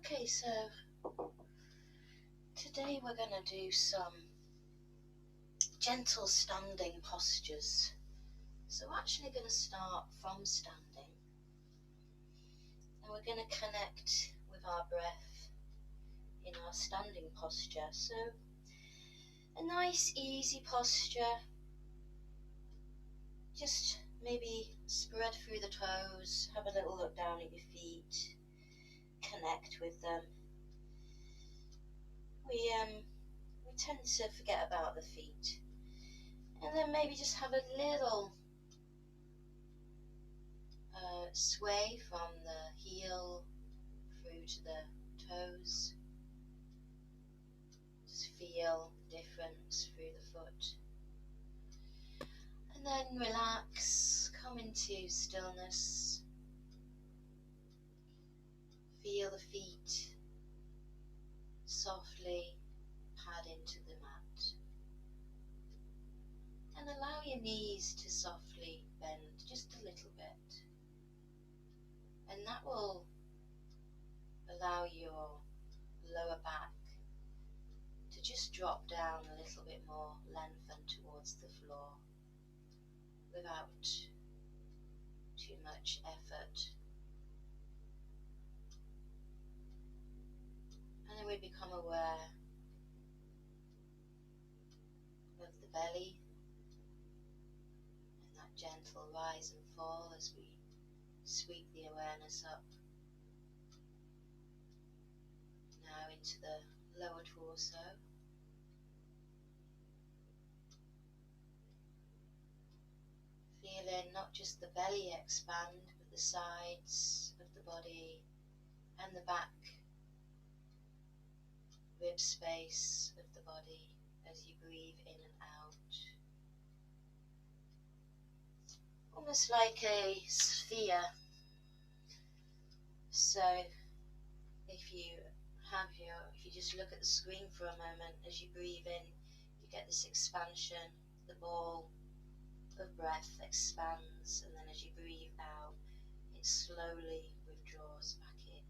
Okay, so today we're going to do some gentle standing postures. So we're actually going to start from standing, and we're going to connect with our breath in our standing posture. So a nice easy posture, just maybe spread through the toes, have a little look down at your feet, connect with them. We tend to forget about the feet, and then maybe just have a little sway from the heel through to the toes. Just feel the difference through the foot, and then relax, come into stillness. Feel the feet softly pad into the mat, and allow your knees to softly bend just a little bit, and that will allow your lower back to just drop down a little bit more, lengthen towards the floor without too much effort. And then we become aware of the belly and that gentle rise and fall as we sweep the awareness up now into the lower torso. Feeling not just the belly expand, but the sides of the body and the back rib space of the body as you breathe in and out. Almost like a sphere. So if you just look at the screen for a moment, as you breathe in, you get this expansion, the ball of breath expands, and then as you breathe out, it slowly withdraws back in.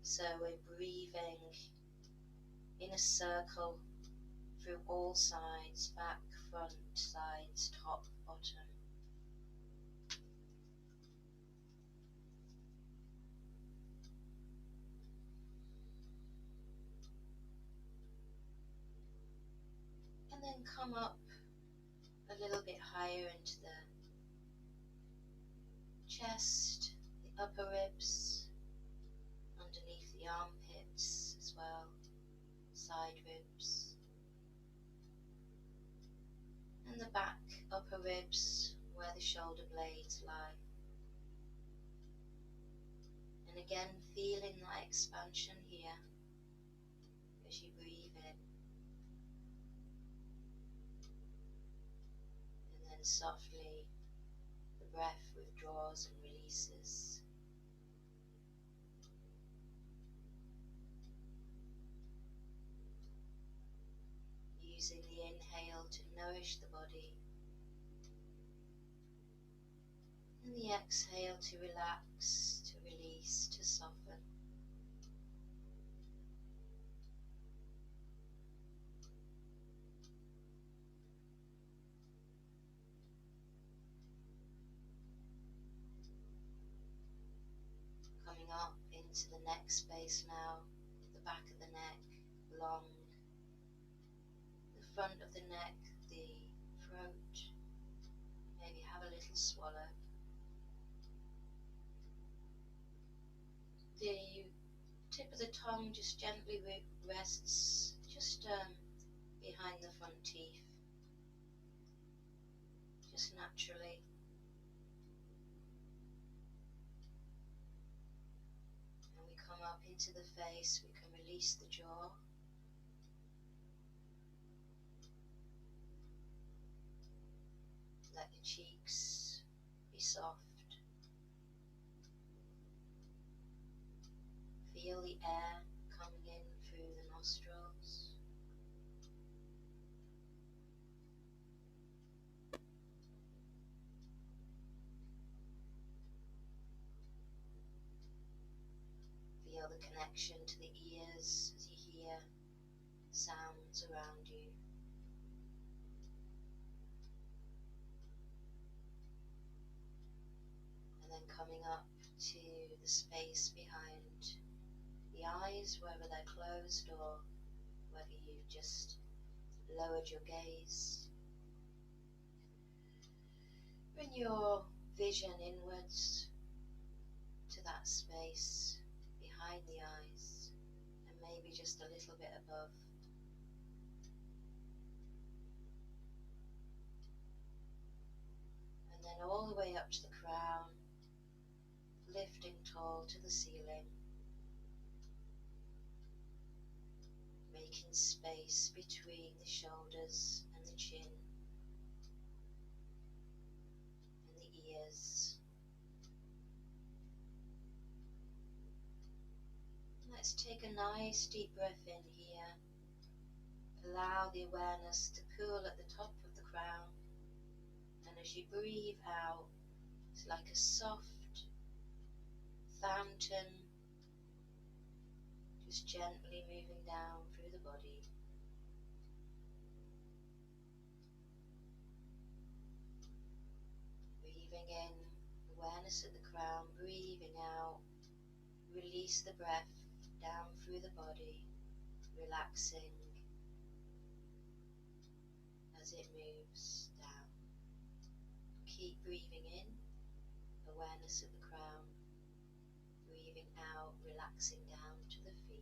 So we're breathing in a circle through all sides, back, front, sides, top, bottom. And then come up a little bit higher into the chest, the upper ribs, underneath the armpits as well, side ribs, and the back, upper ribs, where the shoulder blades lie. And again, feeling that expansion here as you breathe in, and then softly the breath withdraws and releases. Using the inhale to nourish the body, and the exhale to relax, to release, to soften. Coming up into the neck space now, the back of the neck, long, the front of the neck, the throat, maybe have a little swallow. The tip of the tongue just gently rests just behind the front teeth, just naturally. And we come up into the face, we can release the jaw. Let the cheeks be soft. Feel the air coming in through the nostrils. Feel the the connection to the ears as you hear sounds around you. And then coming up to the space behind the eyes, whether they're closed or whether you've just lowered your gaze. Bring your vision inwards to that space behind the eyes and maybe just a little bit above. And then all the way up to the crown, lifting tall to the ceiling, making space between the shoulders and the chin and the ears. Let's take a nice deep breath in here. Allow the awareness to pool at the top of the crown, and as you breathe out, it's like a soft fountain just gently moving down through the body. Breathing in, awareness at the crown, breathing out, release the breath down through the body, relaxing as it moves down. Keep breathing in, awareness at the crown, breathing out, relaxing down to the feet.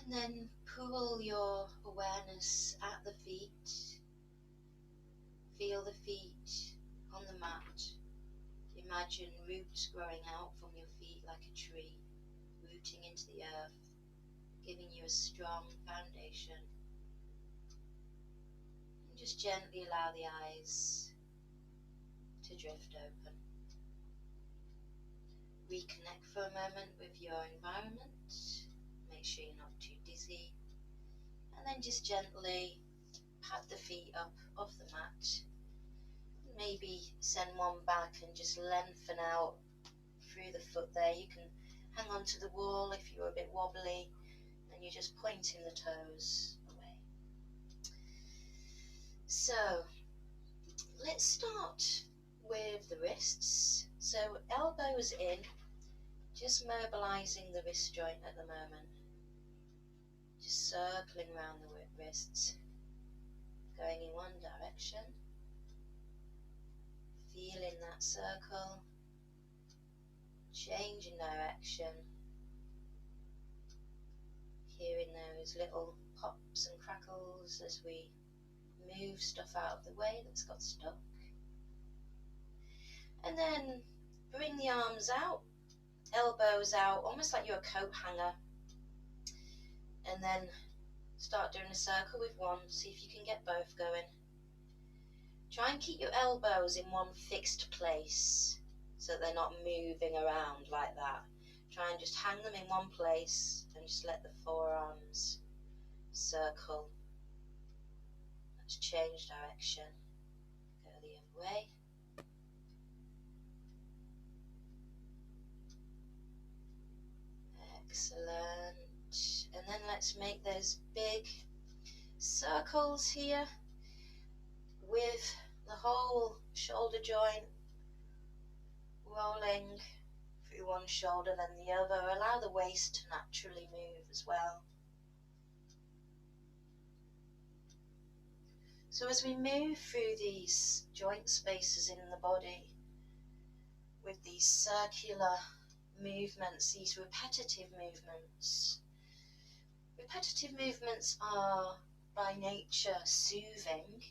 And then pull your awareness at the feet. Feel the feet on the mat. Imagine roots growing out from your feet like a tree, rooting into the earth, giving you a strong foundation. And just gently allow the eyes to drift open. Reconnect for a moment with your environment. Make sure you're not too dizzy. And then just gently pat the feet up off the mat. Maybe send one back and just lengthen out through the foot there. You can hang on to the wall if you're a bit wobbly, and you're just pointing the toes away. So let's start with the wrists. So elbows in, just mobilizing the wrist joint at the moment. Just circling around the wrists, going in one direction. Feeling that circle, changing direction, hearing those little pops and crackles as we move stuff out of the way that's got stuck. And then bring the arms out, elbows out, almost like you're a coat hanger. And then start doing a circle with one, see if you can get both going. Try and keep your elbows in one fixed place so that they're not moving around like that. Try and just hang them in one place and just let the forearms circle. Let's change direction. Go the other way. Excellent. And then let's make those big circles here with the whole shoulder joint rolling through one shoulder then the other. Allow the waist to naturally move as well. So as we move through these joint spaces in the body with these circular movements, these repetitive movements are by nature soothing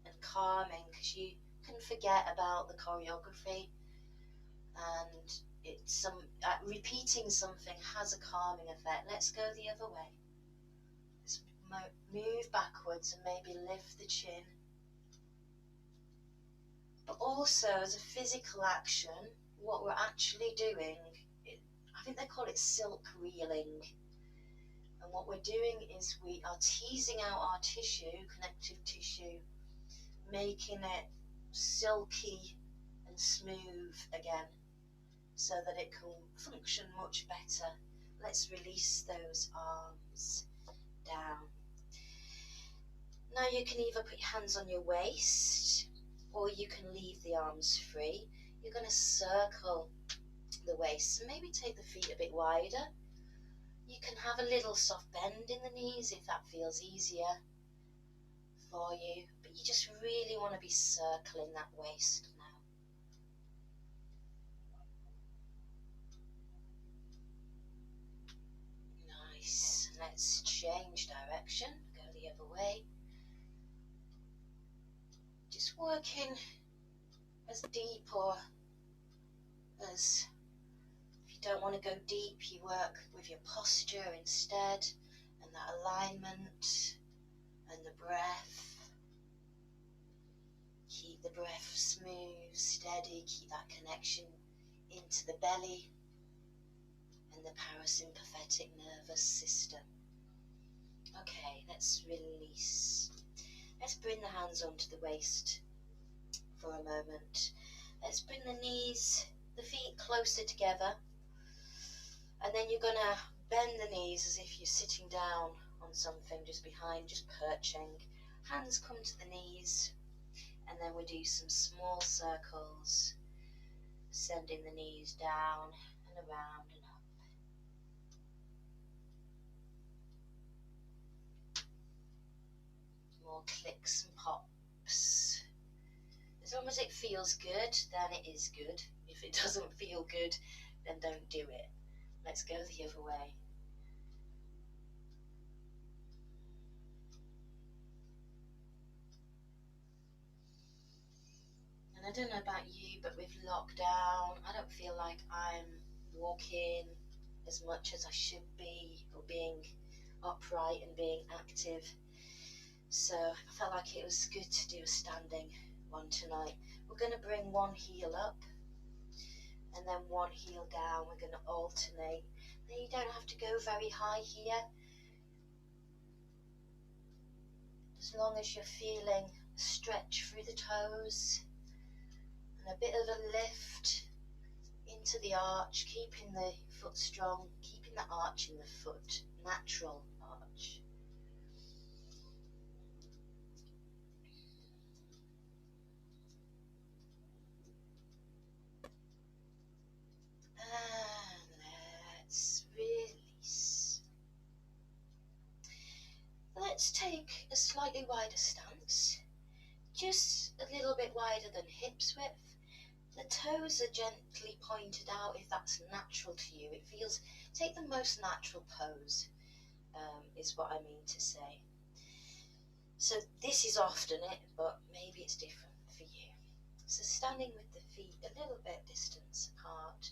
and calming, because you can forget about the choreography, and repeating something has a calming effect. Let's go the other way. Let's move backwards and maybe lift the chin. But also as a physical action, what we're actually doing, I think they call it silk reeling. And what we're doing is we are teasing out our tissue, connective tissue, making it silky and smooth again so that it can function much better. Let's release those arms down. Now you can either put your hands on your waist or you can leave the arms free. You're going to circle the waist, so maybe take the feet a bit wider. You can have a little soft bend in the knees if that feels easier for you, but you just really want to be circling that waist now. Nice. Let's change direction, go the other way. Just working as deep, or as, if you don't want to go deep, you work with your posture instead, and that alignment and the breath. Keep the breath smooth, steady, keep that connection into the belly and the parasympathetic nervous system. Okay, let's release. Let's bring the hands onto the waist for a moment. Let's bring the knees, the feet closer together, and then you're going to bend the knees as if you're sitting down on something just behind, just perching. Hands come to the knees, and then we do some small circles, sending the knees down and around and up. More clicks and pops. As long as it feels good, then it is good. If it doesn't feel good, then don't do it. Let's go the other way. And I don't know about you, but with lockdown, I don't feel like I'm walking as much as I should be, or being upright and being active. So I felt like it was good to do a standing one tonight. We're going to bring one heel up and then one heel down. We're going to alternate. Now you don't have to go very high here. As long as you're feeling a stretch through the toes and a bit of a lift into the arch, keeping the foot strong, keeping the arch in the foot, natural arch. And let's release. Let's take a slightly wider stance, just a little bit wider than hips width. The toes are gently pointed out if that's natural to you. It feels, take the most natural pose, is what I mean to say. So this is often it, but maybe it's different for you. So standing with the feet a little bit distance apart,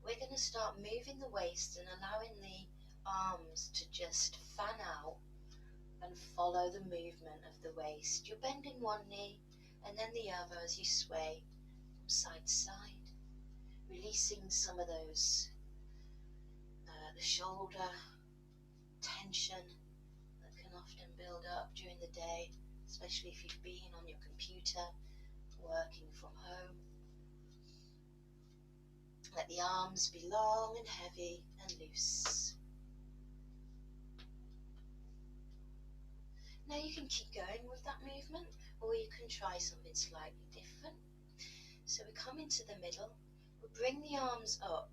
we're going to start moving the waist and allowing the arms to just fan out and follow the movement of the waist. You're bending one knee and then the other as you sway from side to side, releasing some of those, the shoulder tension that can often build up during the day, especially if you've been on your computer, working from home. Let the arms be long and heavy and loose. Now you can keep going with that movement, or you can try something slightly different. So we come into the middle, we bring the arms up,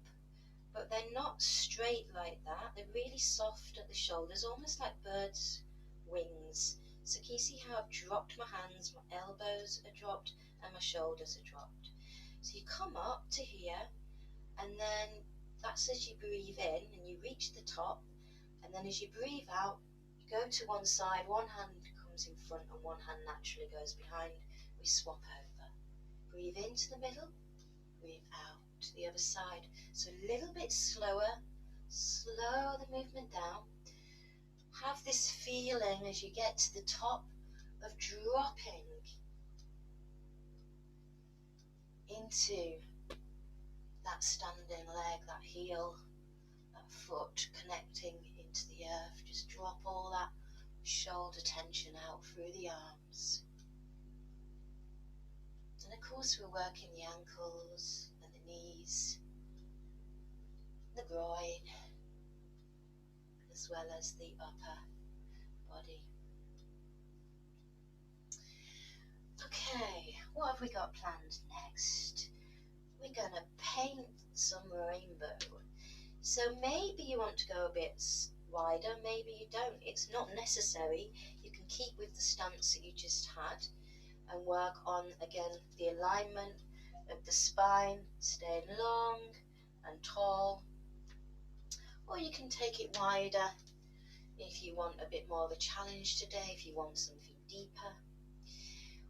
but they're not straight like that. They're really soft at the shoulders, almost like birds' wings. So can you see how I've dropped my hands, my elbows are dropped, and my shoulders are dropped. So you come up to here, and then that's as you breathe in and you reach the top, and then as you breathe out, you go to one side, one hand comes in front and one hand naturally goes behind. We swap over. Breathe into the middle, breathe out to the other side. So a little bit slower, slow the movement down. Have this feeling as you get to the top of dropping into that standing leg, that heel, that foot, connecting into the earth. Just drop all that shoulder tension out through the arms. And of course we're working the ankles and the knees, the groin, as well as the upper body. Okay, what have we got planned next? We're going to paint some rainbow. So maybe you want to go a bit wider, maybe you don't. It's not necessary. You can keep with the stance that you just had and work on, again, the alignment of the spine, staying long and tall. Or you can take it wider if you want a bit more of a challenge today, if you want something deeper.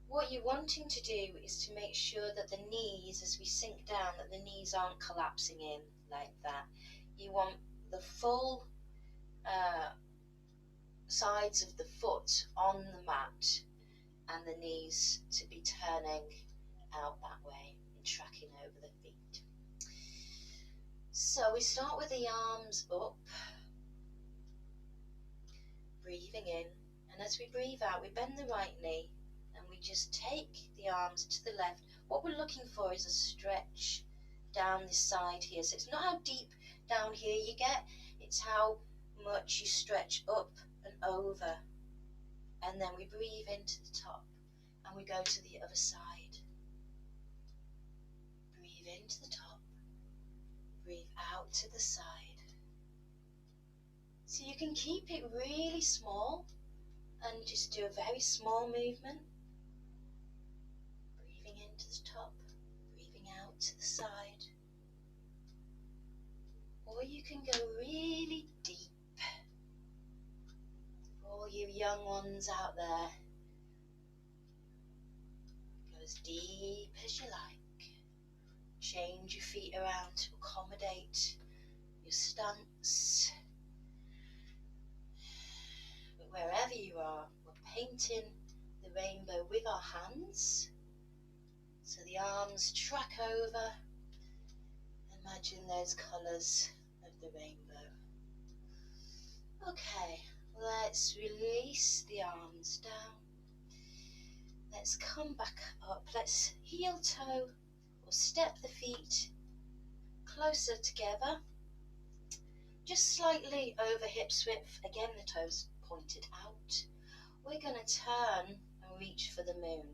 What you're wanting to do is to make sure that the knees, as we sink down, that the knees aren't collapsing in like that. You want the full sides of the foot on the mat and the knees to be turning out that way and tracking over the feet. So we start with the arms up, breathing in, and as we breathe out we bend the right knee and we just take the arms to the left. What we're looking for is a stretch down this side here. So it's not how deep down here you get, it's how much you stretch up and over. And then we breathe into the top and we go to the other side. Breathe into the top, breathe out to the side. So you can keep it really small and just do a very small movement. Breathing into the top, breathing out to the side. Or you can go really deep. For all you young ones out there, go as deep as you like. Change your feet around to accommodate your stance. But wherever you are, we're painting the rainbow with our hands. So the arms track over. Imagine those colours of the rainbow. Okay, let's release the arms down. Let's come back up. Let's heel toe or step the feet closer together. Just slightly over hips width. Again, the toes pointed out. We're going to turn and reach for the moon.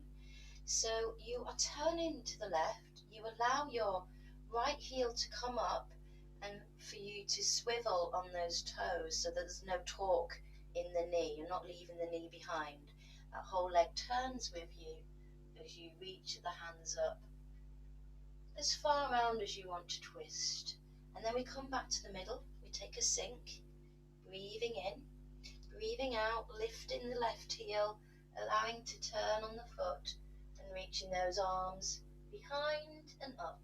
So you are turning to the left. You allow your right heel to come up and for you to swivel on those toes so that there's no torque in the knee. You're not leaving the knee behind. That whole leg turns with you as you reach the hands up as far around as you want to twist. And then we come back to the middle. We take a sink, breathing in, breathing out, lifting the left heel, allowing to turn on the foot and reaching those arms behind and up.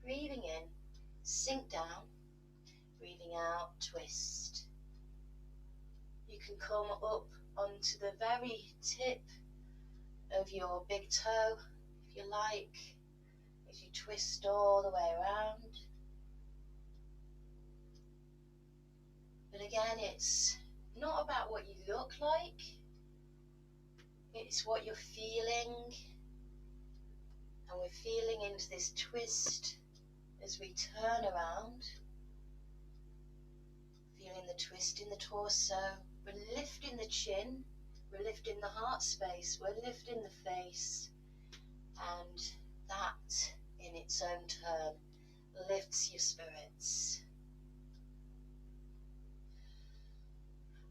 Breathing in, sink down, breathing out, twist. You can come up onto the very tip of your big toe, if you like, as you twist all the way around. But again, it's not about what you look like, it's what you're feeling. And we're feeling into this twist as we turn around, feeling the twist in the torso. We're lifting the chin, we're lifting the heart space, we're lifting the face, and that in its own turn lifts your spirits.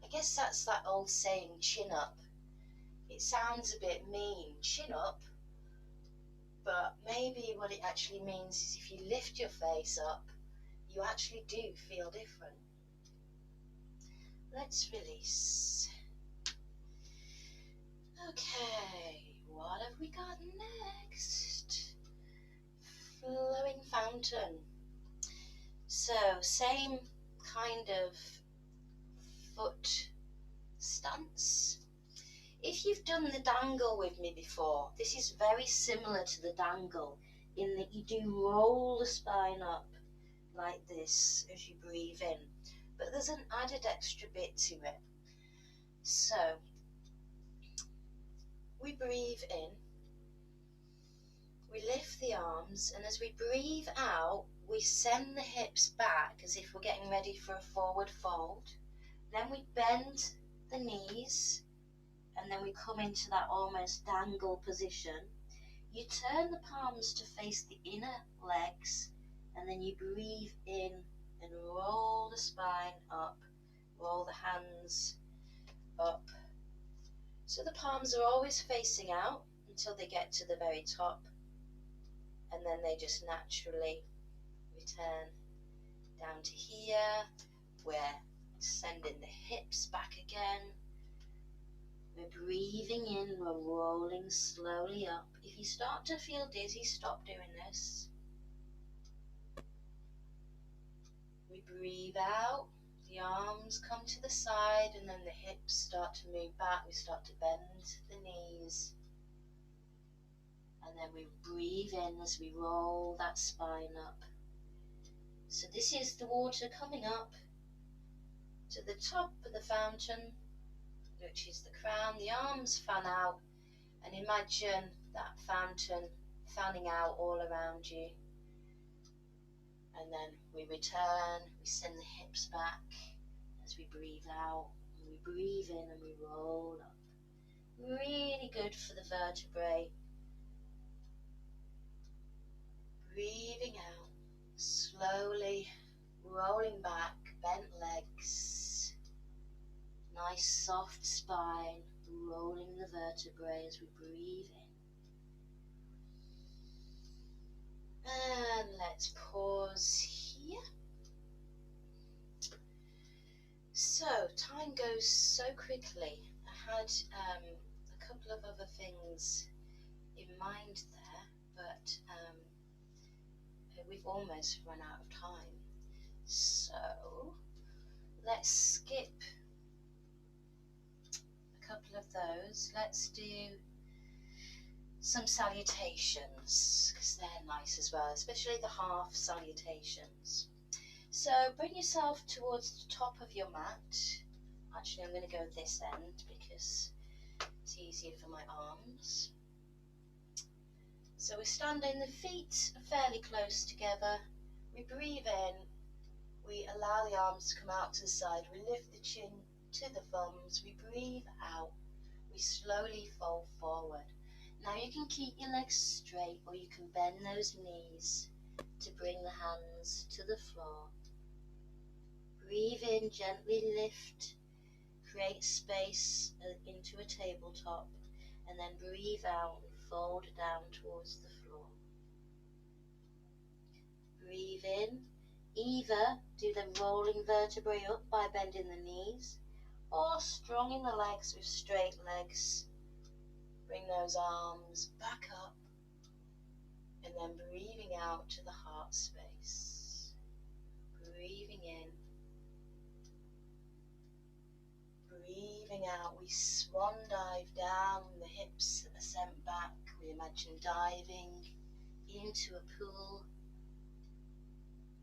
I guess that's that old saying, chin up. It sounds a bit mean, chin up, but maybe what it actually means is if you lift your face up, you actually do feel different. Let's release. Okay, what have we got next? Flowing fountain. So, same kind of foot stance. If you've done the dangle with me before, this is very similar to the dangle in that you do roll the spine up like this as you breathe in. but there's an added extra bit to it. So we breathe in, we lift the arms, and as we breathe out, we send the hips back as if we're getting ready for a forward fold. Then we bend the knees, and then we come into that almost dangle position. You turn the palms to face the inner legs, and then you breathe in and roll the spine up, roll the hands up. So the palms are always facing out until they get to the very top, and then they just naturally return down to here. We're sending the hips back again. We're breathing in, we're rolling slowly up. If you start to feel dizzy, stop doing this. We breathe out, the arms come to the side, and then the hips start to move back. We start to bend the knees. And then we breathe in as we roll that spine up. So this is the water coming up to the top of the fountain, which is the crown. The arms fan out, and imagine that fountain fanning out all around you. And then we return, we send the hips back as we breathe out, and we breathe in and we roll up. Really good for the vertebrae. Breathing out, slowly rolling back, bent legs, nice soft spine, rolling the vertebrae as we breathe in. And let's pause here. So, time goes so quickly. I had a couple of other things in mind there, but we've almost run out of time. So, let's skip a couple of those. Let's do some salutations, because they're nice as well, especially the half salutations. So bring yourself towards the top of your mat. Actually, I'm going to go this end because it's easier for my arms. So we're standing, the feet are fairly close together. We breathe in, we allow the arms to come out to the side, we lift the chin to the thumbs, we breathe out, we slowly fold forward. Now you can keep your legs straight, or you can bend those knees to bring the hands to the floor. Breathe in, gently lift, create space into a tabletop, and then breathe out and fold down towards the floor. Breathe in, either do the rolling vertebrae up by bending the knees, or strong in the legs with straight legs. Bring those arms back up, and then breathing out to the heart space. Breathing in, breathing out, we swan dive down, the hips are sent back. We imagine diving into a pool.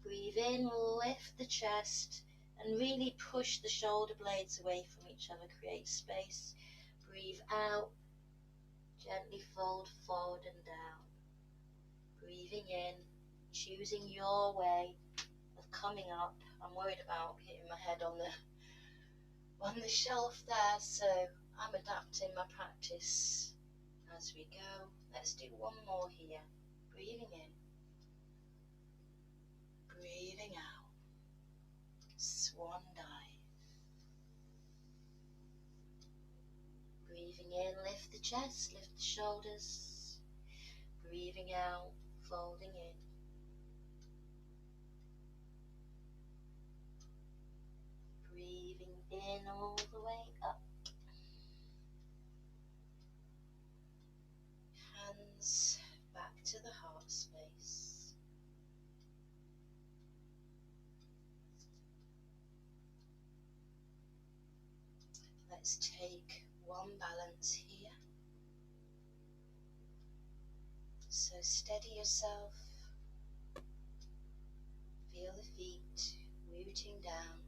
Breathe in, lift the chest, and really push the shoulder blades away from each other, create space. Breathe out, gently fold forward and down. Breathing in, choosing your way of coming up. I'm worried about hitting my head on the shelf there, so I'm adapting my practice as we go. Let's do one more here. Breathing in, breathing out, swan dive. Breathing in, lift the chest, lift the shoulders. Breathing out, folding in. Breathing in all the way up. Hands back to the heart space. Let's take one balance here. So steady yourself. Feel the feet rooting down.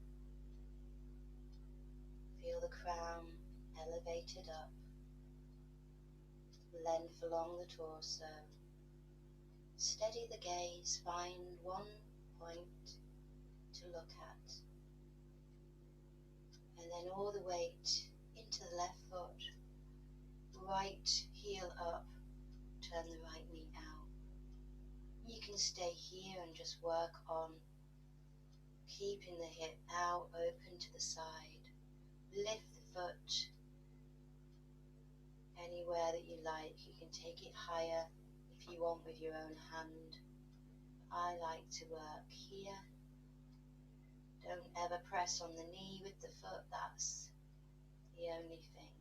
Feel the crown elevated up, length along the torso. Steady the gaze, find one point to look at, and then all the weight into the left foot, right heel up, turn the right knee out. You can stay here and just work on keeping the hip out, open to the side. Lift the foot anywhere that you like. You can take it higher if you want with your own hand. I like to work here. Don't ever press on the knee with the foot, that's the only thing.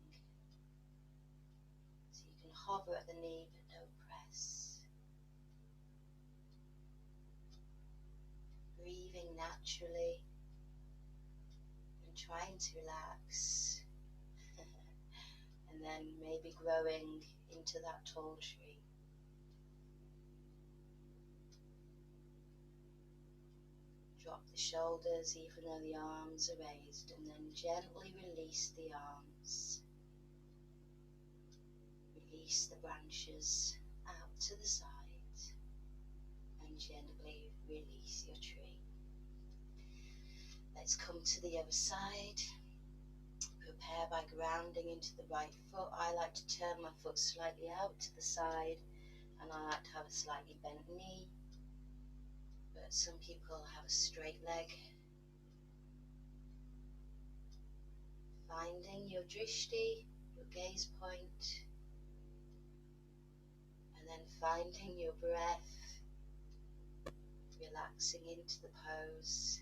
So you can hover at the knee but don't press. Breathing naturally and trying to relax. And then maybe growing into that tall tree. Drop the shoulders even though the arms are raised, and then gently release the arms. Release the branches out to the side and gently release your tree. Let's come to the other side. Prepare by grounding into the right foot. I like to turn my foot slightly out to the side, and I like to have a slightly bent knee. But some people have a straight leg. Finding your drishti, your gaze point, and then finding your breath, relaxing into the pose,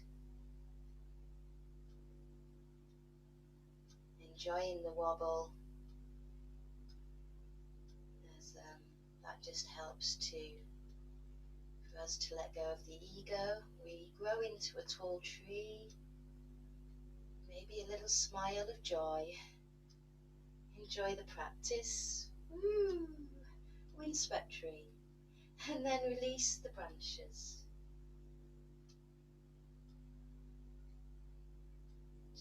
enjoying the wobble, as that just helps for us to let go of the ego. We grow into a tall tree. Maybe a little smile of joy. Enjoy the practice. Woo! Windswept tree. And then release the branches.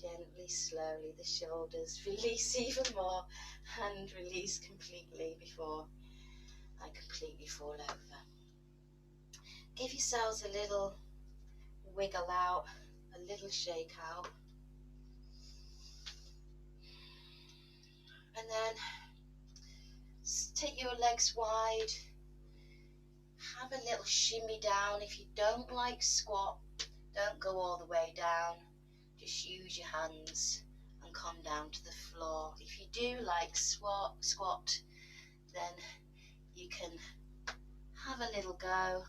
Gently, slowly, the shoulders release even more and release completely before I completely fall over. Give yourselves a little wiggle out, a little shake out. And then take your legs wide. Have a little shimmy down. If you don't like squat, don't go all the way down. Just use your hands and come down to the floor. If you do like squat, then you can have a little go.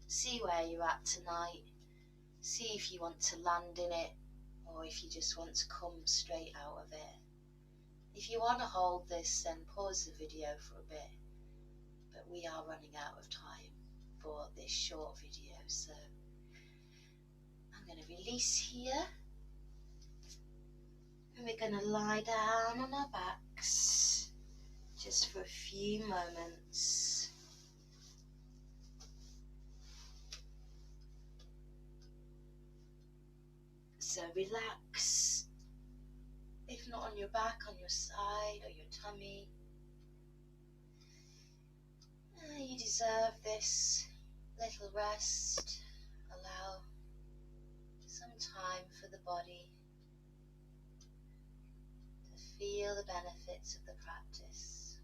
See where you're at tonight. See if you want to land in it, or if you just want to come straight out of it. If you want to hold this, then pause the video for a bit. But we are running out of time for this short video, so I'm going to release here. And we're going to lie down on our backs just for a few moments. So relax, if not on your back, on your side or your tummy. You deserve this little rest. Allow some time for the body to feel the benefits of the practice.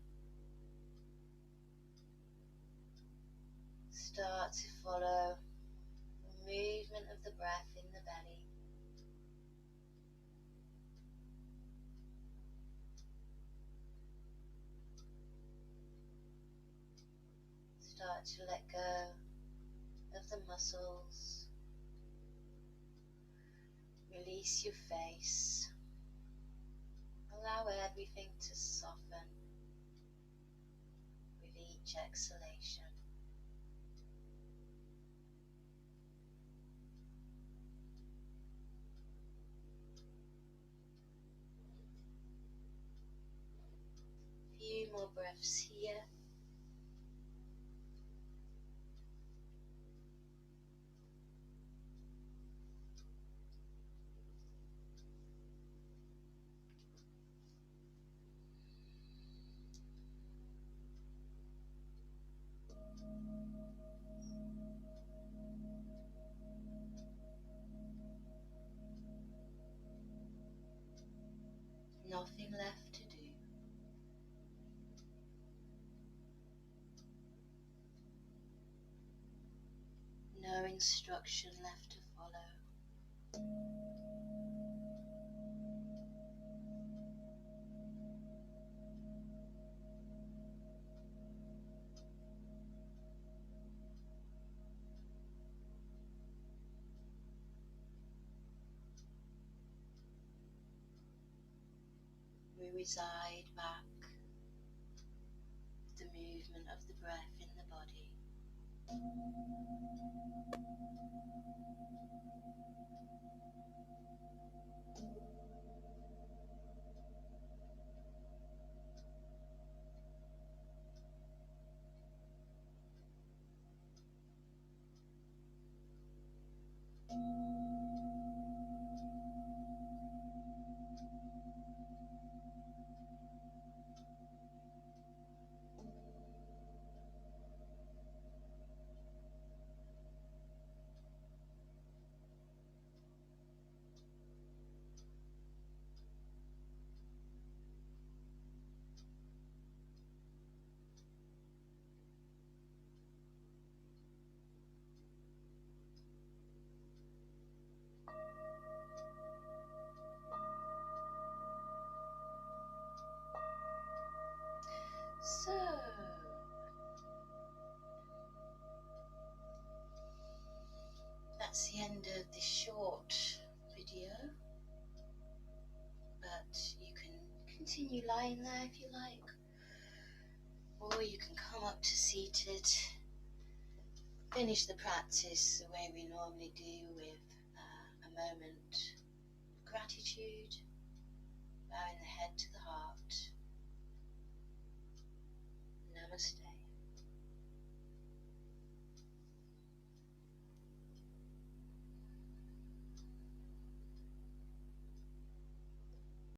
Start to follow the movement of the breath in the belly. Start to let go of the muscles. Release your face. Allow everything to soften with each exhalation. Few more breaths here. no instruction left to follow. We reside back with the movement of the breath in the body. So, that's the end of this short video, but you can continue lying there if you like, or you can come up to seated, finish the practice the way we normally do with a moment of gratitude, bowing the head to the heart.